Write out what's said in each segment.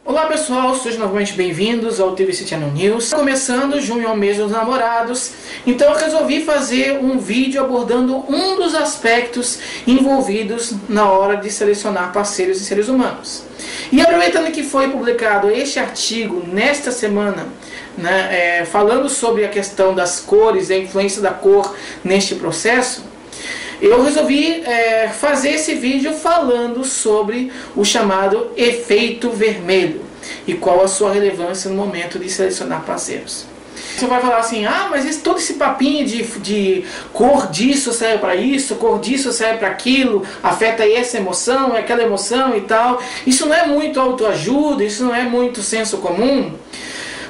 Olá pessoal, sejam novamente bem-vindos ao TVC Channel News. Começando, junho é o mês dos namorados, então eu resolvi fazer um vídeo abordando um dos aspectos envolvidos na hora de selecionar parceiros e seres humanos. E aproveitando que foi publicado este artigo nesta semana, falando sobre a questão das cores e a influência da cor neste processo, eu resolvi fazer esse vídeo falando sobre o chamado efeito vermelho e qual a sua relevância no momento de selecionar parceiros. Você vai falar assim, mas todo esse papinho de cor disso serve para isso, cor disso serve para aquilo, afeta essa emoção, aquela emoção e tal. Isso não é muito autoajuda, isso não é muito senso comum?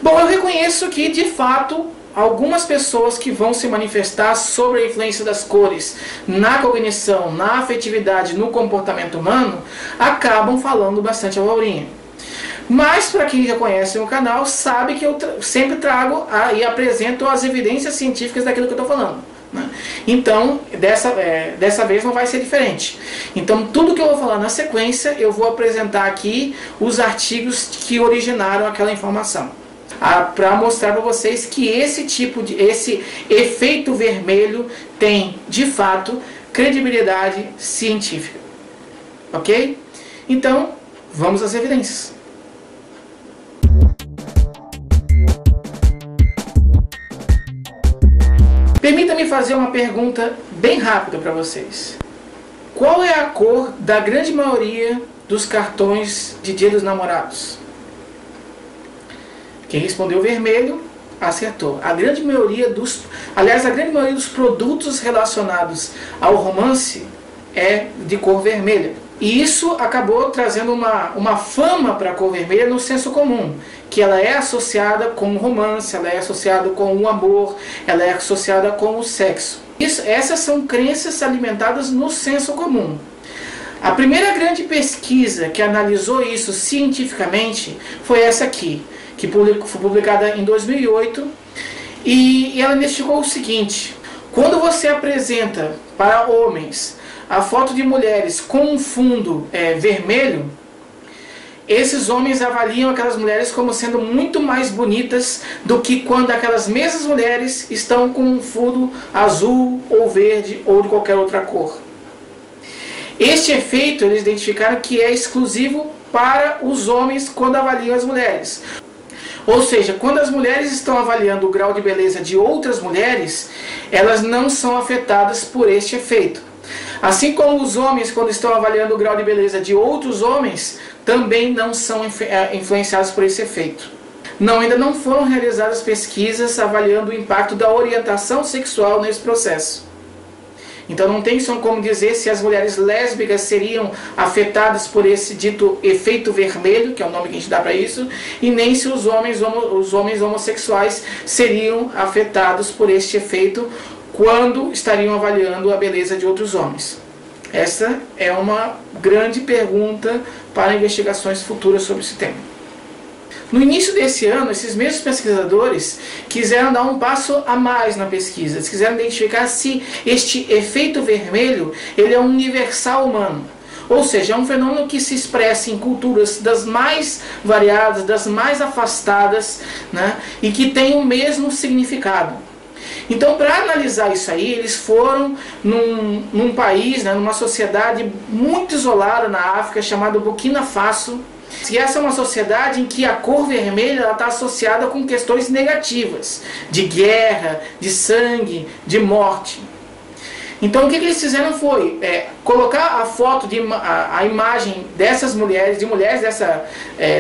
Bom, eu reconheço que de fato algumas pessoas que vão se manifestar sobre a influência das cores na cognição, na afetividade, no comportamento humano, acabam falando bastante abobrinha. Mas para quem já conhece o canal, sabe que eu sempre trago e apresento as evidências científicas daquilo que eu estou falando, né? Então, dessa vez não vai ser diferente. Então, tudo que eu vou falar na sequência, eu vou apresentar aqui os artigos que originaram aquela informação, para mostrar para vocês que esse efeito vermelho tem, de fato, credibilidade científica. Ok? Então, vamos às evidências. Permita-me fazer uma pergunta bem rápida para vocês. Qual é a cor da grande maioria dos cartões de Dia dos Namorados? Quem respondeu vermelho, acertou. A grande maioria dos produtos relacionados ao romance é de cor vermelha. E isso acabou trazendo uma fama para a cor vermelha no senso comum, que ela é associada com o romance, ela é associada com o amor, ela é associada com o sexo. Essas são crenças alimentadas no senso comum. A primeira grande pesquisa que analisou isso cientificamente foi essa aqui, que foi publicada em 2008, e ela investigou o seguinte: quando você apresenta para homens a foto de mulheres com um fundo vermelho, esses homens avaliam aquelas mulheres como sendo muito mais bonitas do que quando aquelas mesmas mulheres estão com um fundo azul ou verde ou de qualquer outra cor. Este efeito eles identificaram que é exclusivo para os homens quando avaliam as mulheres. Ou seja, quando as mulheres estão avaliando o grau de beleza de outras mulheres, elas não são afetadas por este efeito. Assim como os homens, quando estão avaliando o grau de beleza de outros homens, também não são influenciados por esse efeito. Ainda não foram realizadas pesquisas avaliando o impacto da orientação sexual nesse processo. Então não tem como dizer se as mulheres lésbicas seriam afetadas por esse dito efeito vermelho, que é o nome que a gente dá para isso, e nem se os homens homossexuais seriam afetados por este efeito quando estariam avaliando a beleza de outros homens. Essa é uma grande pergunta para investigações futuras sobre esse tema. No início desse ano, esses mesmos pesquisadores quiseram dar um passo a mais na pesquisa. Eles quiseram identificar se este efeito vermelho ele é um universal humano. Ou seja, é um fenômeno que se expressa em culturas das mais variadas, das mais afastadas, e que tem o mesmo significado. Então, para analisar isso aí, eles foram num país, numa sociedade muito isolada na África, chamada Burkina Faso. E essa é uma sociedade em que a cor vermelha está associada com questões negativas, de guerra, de sangue, de morte. Então o que eles fizeram foi colocar a foto, a imagem dessas mulheres,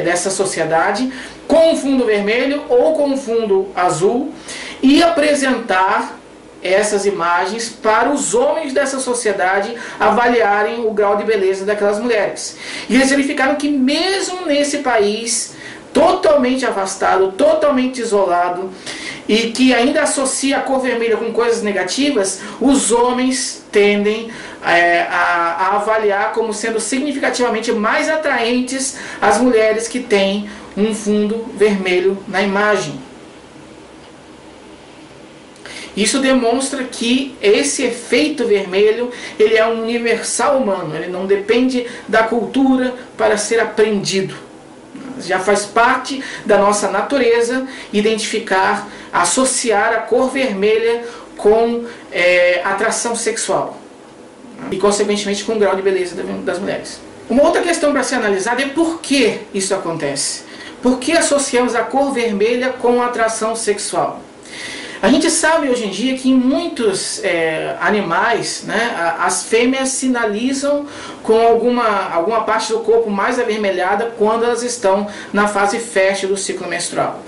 dessa sociedade, com um fundo vermelho ou com um fundo azul, e apresentar essas imagens para os homens dessa sociedade avaliarem o grau de beleza daquelas mulheres. E eles verificaram que mesmo nesse país totalmente afastado, totalmente isolado, e que ainda associa a cor vermelha com coisas negativas, os homens tendem a avaliar como sendo significativamente mais atraentes as mulheres que têm um fundo vermelho na imagem. Isso demonstra que esse efeito vermelho ele é um universal humano, ele não depende da cultura para ser aprendido. Já faz parte da nossa natureza identificar, associar a cor vermelha com atração sexual e, consequentemente, com o grau de beleza das mulheres. Uma outra questão para ser analisada é por que isso acontece. Por que associamos a cor vermelha com atração sexual? A gente sabe hoje em dia que em muitos animais, né, as fêmeas sinalizam com alguma parte do corpo mais avermelhada quando elas estão na fase fértil do ciclo menstrual.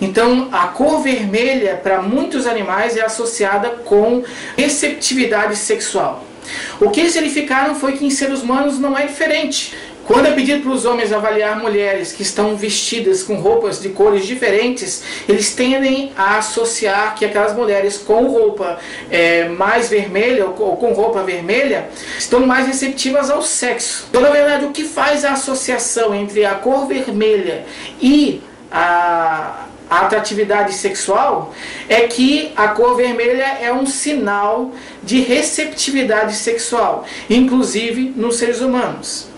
Então, a cor vermelha para muitos animais é associada com receptividade sexual. O que eles verificaram foi que em seres humanos não é diferente. Quando é pedido para os homens avaliar mulheres que estão vestidas com roupas de cores diferentes, eles tendem a associar que aquelas mulheres com roupa mais vermelha ou com roupa vermelha estão mais receptivas ao sexo. Então, na verdade, o que faz a associação entre a cor vermelha e a atratividade sexual é que a cor vermelha é um sinal de receptividade sexual, inclusive nos seres humanos.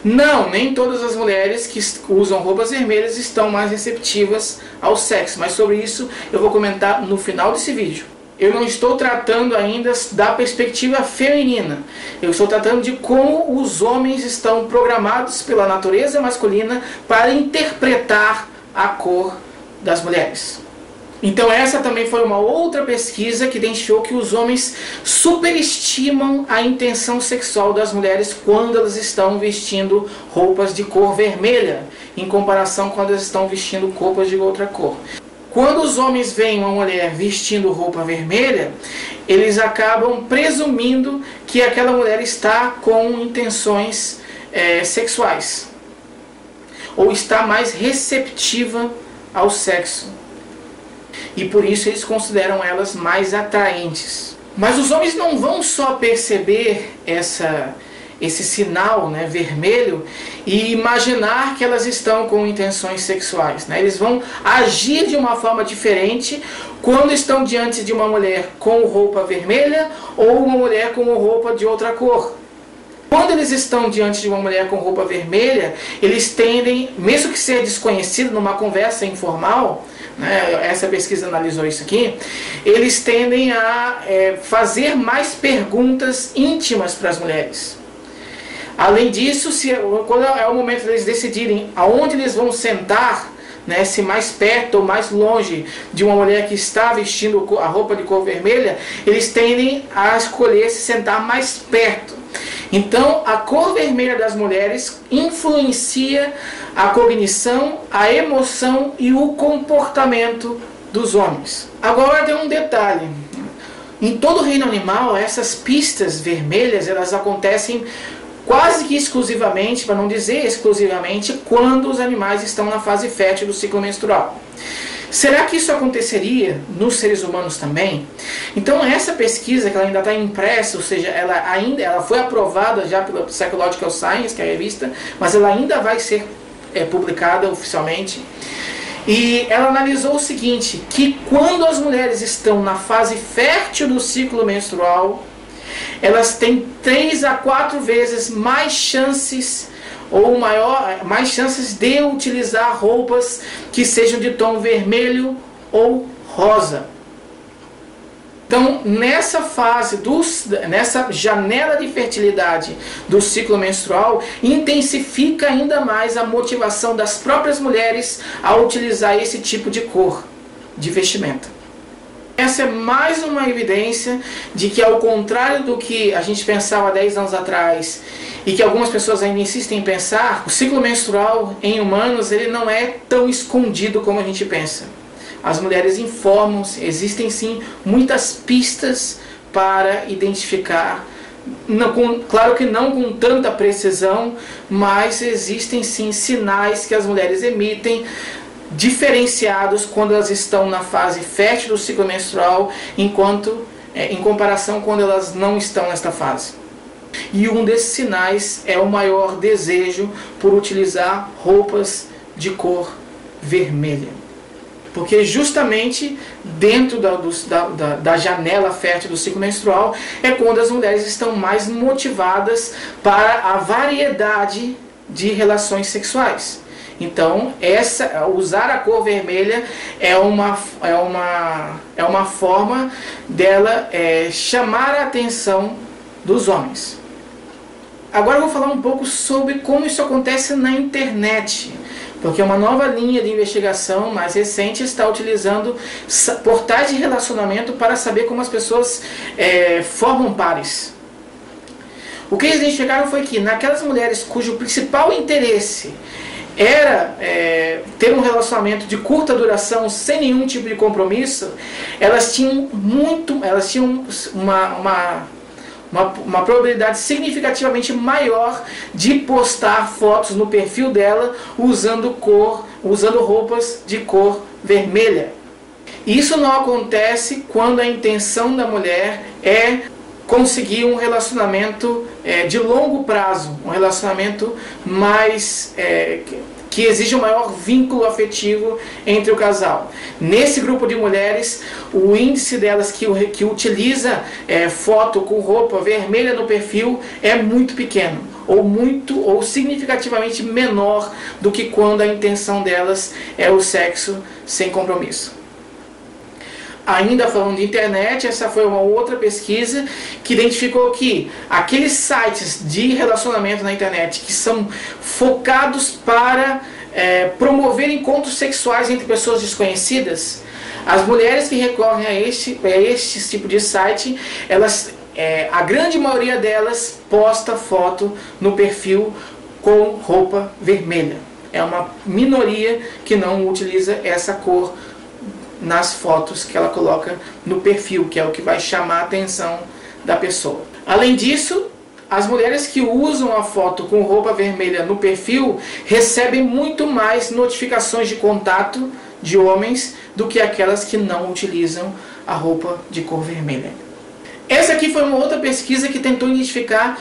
Não, nem todas as mulheres que usam roupas vermelhas estão mais receptivas ao sexo, mas sobre isso eu vou comentar no final desse vídeo. Eu não estou tratando ainda da perspectiva feminina, eu estou tratando de como os homens estão programados pela natureza masculina para interpretar a cor das mulheres. Então essa também foi uma outra pesquisa que identificou que os homens superestimam a intenção sexual das mulheres quando elas estão vestindo roupas de cor vermelha, em comparação com quando elas estão vestindo roupas de outra cor. Quando os homens veem uma mulher vestindo roupa vermelha, eles acabam presumindo que aquela mulher está com intenções sexuais, ou está mais receptiva ao sexo. E por isso eles consideram elas mais atraentes. Mas os homens não vão só perceber esse sinal, né, vermelho e imaginar que elas estão com intenções sexuais, né? Eles vão agir de uma forma diferente quando estão diante de uma mulher com roupa vermelha ou uma mulher com roupa de outra cor. Quando eles estão diante de uma mulher com roupa vermelha, eles tendem, mesmo que seja desconhecido numa conversa informal, né, essa pesquisa analisou isso aqui, eles tendem a fazer mais perguntas íntimas para as mulheres. Além disso, quando é o momento deles decidirem aonde eles vão sentar, né, se mais perto ou mais longe de uma mulher que está vestindo a roupa de cor vermelha, eles tendem a escolher se sentar mais perto. Então, a cor vermelha das mulheres influencia a cognição, a emoção e o comportamento dos homens. Agora tem um detalhe. Em todo o reino animal, essas pistas vermelhas, elas acontecem quase que exclusivamente, para não dizer exclusivamente, quando os animais estão na fase fértil do ciclo menstrual. Será que isso aconteceria nos seres humanos também? Então essa pesquisa, que ela ainda está impressa, ou seja, ela foi aprovada já pela Psychological Science, que é a revista, mas ela ainda vai ser publicada oficialmente. E ela analisou o seguinte, que quando as mulheres estão na fase fértil do ciclo menstrual, elas têm 3 a 4 vezes mais chances mais chances de utilizar roupas que sejam de tom vermelho ou rosa. Então, nessa fase, nessa janela de fertilidade do ciclo menstrual, intensifica ainda mais a motivação das próprias mulheres a utilizar esse tipo de cor de vestimenta. Essa é mais uma evidência de que, ao contrário do que a gente pensava há 10 anos atrás, e que algumas pessoas ainda insistem em pensar, o ciclo menstrual em humanos ele não é tão escondido como a gente pensa. As mulheres informam, existem sim muitas pistas para identificar, claro que não com tanta precisão, mas existem sim sinais que as mulheres emitem, diferenciados quando elas estão na fase fértil do ciclo menstrual, em comparação quando elas não estão nesta fase. E um desses sinais é o maior desejo por utilizar roupas de cor vermelha. Porque justamente dentro da janela fértil do ciclo menstrual é quando as mulheres estão mais motivadas para a variedade de relações sexuais. Então, usar a cor vermelha é uma forma dela chamar a atenção dos homens. Agora eu vou falar um pouco sobre como isso acontece na internet, porque uma nova linha de investigação mais recente está utilizando portais de relacionamento para saber como as pessoas formam pares. O que eles identificaram foi que naquelas mulheres cujo principal interesse era ter um relacionamento de curta duração sem nenhum tipo de compromisso, elas tinham uma probabilidade significativamente maior de postar fotos no perfil dela usando roupas de cor vermelha. Isso não acontece quando a intenção da mulher é conseguir um relacionamento de longo prazo, um relacionamento mais que exige um maior vínculo afetivo entre o casal. Nesse grupo de mulheres, o índice delas que utiliza foto com roupa vermelha no perfil é muito pequeno, ou significativamente menor do que quando a intenção delas é o sexo sem compromisso. Ainda falando de internet, essa foi uma outra pesquisa que identificou que aqueles sites de relacionamento na internet que são focados para promover encontros sexuais entre pessoas desconhecidas, as mulheres que recorrem a este tipo de site, a grande maioria delas posta foto no perfil com roupa vermelha. É uma minoria que não utiliza essa cor nas fotos que ela coloca no perfil, que é o que vai chamar a atenção da pessoa. Além disso, as mulheres que usam a foto com roupa vermelha no perfil recebem muito mais notificações de contato de homens do que aquelas que não utilizam a roupa de cor vermelha. Essa aqui foi uma outra pesquisa que tentou identificar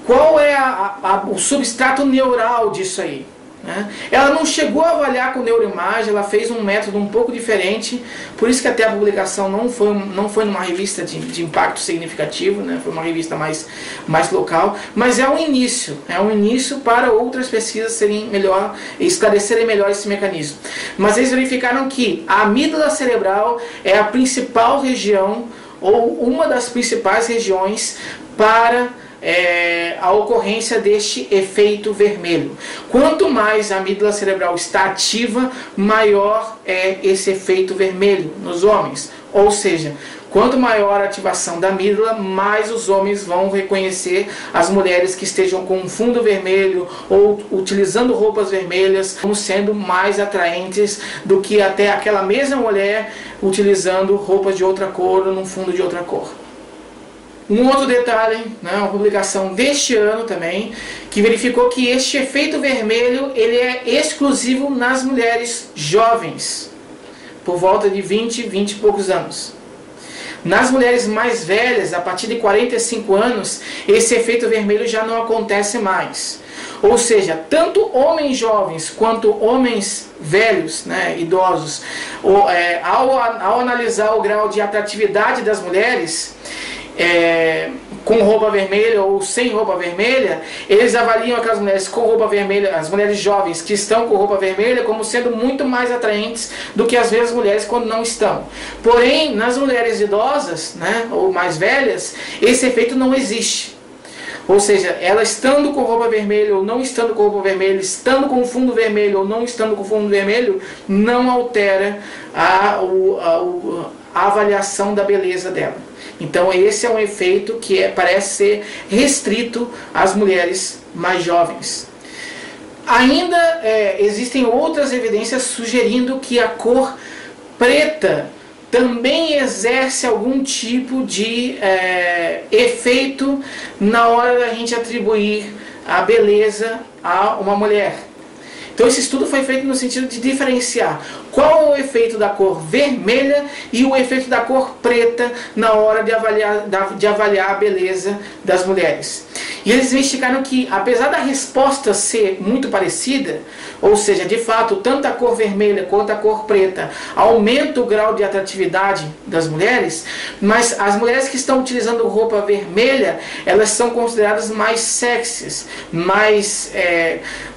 qual é o substrato neural disso aí. Ela não chegou a avaliar com neuroimagem, ela fez um método um pouco diferente, por isso que até a publicação não foi numa revista de impacto significativo, foi uma revista mais local, mas é um início para outras pesquisas esclarecerem melhor esse mecanismo. Mas eles verificaram que a amígdala cerebral é a principal região, ou uma das principais regiões para a ocorrência deste efeito vermelho. Quanto mais a amígdala cerebral está ativa, maior é esse efeito vermelho nos homens. Ou seja, quanto maior a ativação da amígdala, mais os homens vão reconhecer as mulheres que estejam com um fundo vermelho ou utilizando roupas vermelhas como sendo mais atraentes do que até aquela mesma mulher utilizando roupas de outra cor ou num fundo de outra cor. Um outro detalhe, uma publicação deste ano também, que verificou que este efeito vermelho ele é exclusivo nas mulheres jovens, por volta de 20 e poucos anos. Nas mulheres mais velhas, a partir de 45 anos, esse efeito vermelho já não acontece mais. Ou seja, tanto homens jovens quanto homens velhos, idosos, ao analisar o grau de atratividade das mulheres, com roupa vermelha ou sem roupa vermelha, eles avaliam aquelas mulheres com roupa vermelha, as mulheres jovens que estão com roupa vermelha, como sendo muito mais atraentes do que as vezes mulheres quando não estão. Porém, nas mulheres idosas, ou mais velhas, esse efeito não existe. Ou seja, ela estando com roupa vermelha ou não estando com roupa vermelha, estando com fundo vermelho ou não estando com fundo vermelho, não altera a avaliação da beleza dela. Então esse é um efeito que parece ser restrito às mulheres mais jovens. Ainda existem outras evidências sugerindo que a cor preta também exerce algum tipo de efeito na hora da gente atribuir a beleza a uma mulher. Então esse estudo foi feito no sentido de diferenciar qual é o efeito da cor vermelha e o efeito da cor preta na hora de avaliar a beleza das mulheres. E eles investigaram que, apesar da resposta ser muito parecida, ou seja, de fato, tanto a cor vermelha quanto a cor preta aumenta o grau de atratividade das mulheres, mas as mulheres que estão utilizando roupa vermelha, elas são consideradas mais sexys, mais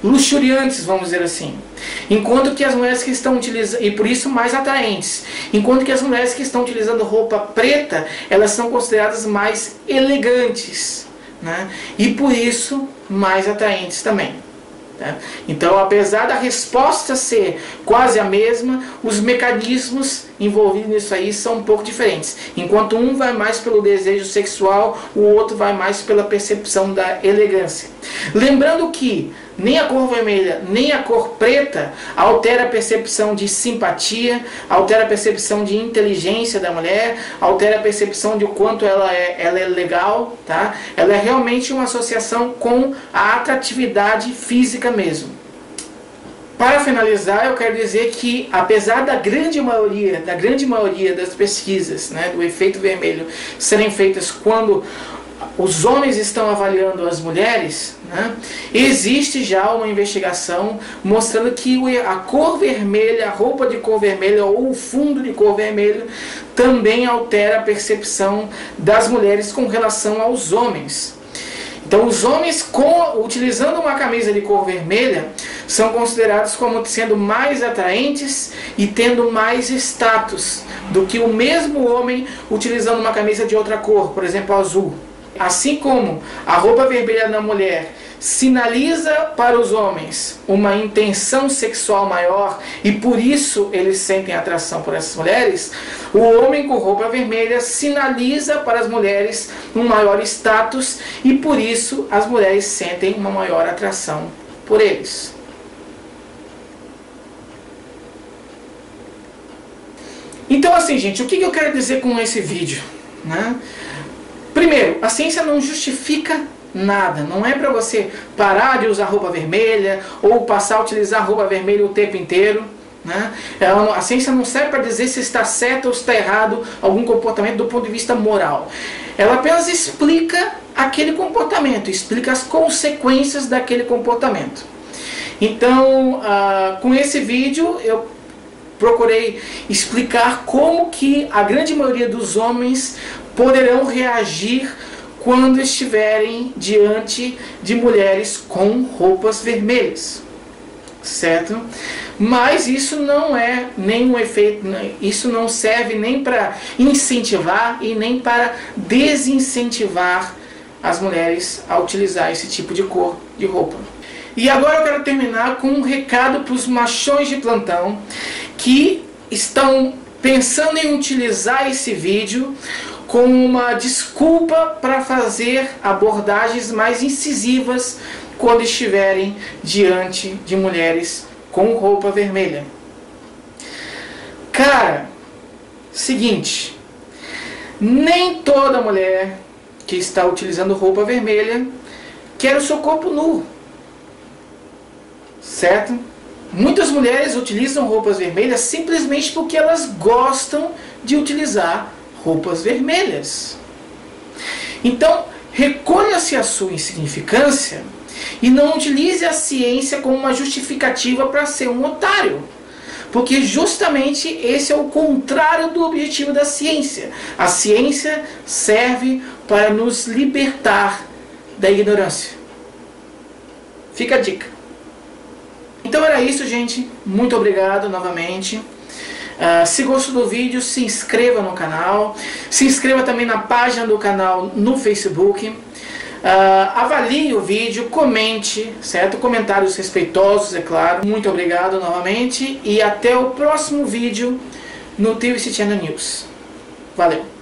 luxuriantes, vamos dizer assim. Enquanto que as mulheres que estão utilizando, e por isso mais atraentes, enquanto que as mulheres que estão utilizando roupa preta, elas são consideradas mais elegantes, né? E por isso mais atraentes também. Tá? Então, apesar da resposta ser quase a mesma, os mecanismos envolvidos nisso aí são um pouco diferentes. Enquanto um vai mais pelo desejo sexual, o outro vai mais pela percepção da elegância. Lembrando que nem a cor vermelha, nem a cor preta altera a percepção de simpatia, altera a percepção de inteligência da mulher, altera a percepção de o quanto ela é legal, tá? Ela é realmente uma associação com a atratividade física mesmo. Para finalizar, eu quero dizer que, apesar da grande maioria das pesquisas, né, do efeito vermelho serem feitas quando os homens estão avaliando as mulheres, né, existe já uma investigação mostrando que a cor vermelha, a roupa de cor vermelha ou o fundo de cor vermelho também altera a percepção das mulheres com relação aos homens. Então, os homens utilizando uma camisa de cor vermelha são considerados como sendo mais atraentes e tendo mais status do que o mesmo homem utilizando uma camisa de outra cor, por exemplo, azul. Assim como a roupa vermelha na mulher sinaliza para os homens uma intenção sexual maior e por isso eles sentem atração por essas mulheres, o homem com roupa vermelha sinaliza para as mulheres um maior status e por isso as mulheres sentem uma maior atração por eles. Então assim, gente, o que eu quero dizer com esse vídeo, né? Primeiro, a ciência não justifica nada. Não é para você parar de usar roupa vermelha ou passar a utilizar roupa vermelha o tempo inteiro, né? A ciência não serve para dizer se está certo ou se está errado algum comportamento do ponto de vista moral. Ela apenas explica aquele comportamento, explica as consequências daquele comportamento. Então, com esse vídeo eu procurei explicar como que a grande maioria dos homens poderão reagir quando estiverem diante de mulheres com roupas vermelhas, certo? Mas isso não é nenhum efeito, isso não serve nem para incentivar e nem para desincentivar as mulheres a utilizar esse tipo de cor de roupa. E agora eu quero terminar com um recado para os machões de plantão que estão pensando em utilizar esse vídeo como uma desculpa para fazer abordagens mais incisivas quando estiverem diante de mulheres com roupa vermelha. Cara, seguinte, nem toda mulher que está utilizando roupa vermelha quer o seu corpo nu, certo? Muitas mulheres utilizam roupas vermelhas simplesmente porque elas gostam de utilizar roupas vermelhas. Então, recolha-se a sua insignificância e não utilize a ciência como uma justificativa para ser um otário. Porque justamente esse é o contrário do objetivo da ciência. A ciência serve para nos libertar da ignorância. Fica a dica. Então era isso, gente. Muito obrigado novamente. Se gostou do vídeo, se inscreva no canal. Se inscreva também na página do canal no Facebook. Avalie o vídeo, comente, certo? Comentários respeitosos, é claro. Muito obrigado novamente. E até o próximo vídeo no TVC Channel News. Valeu!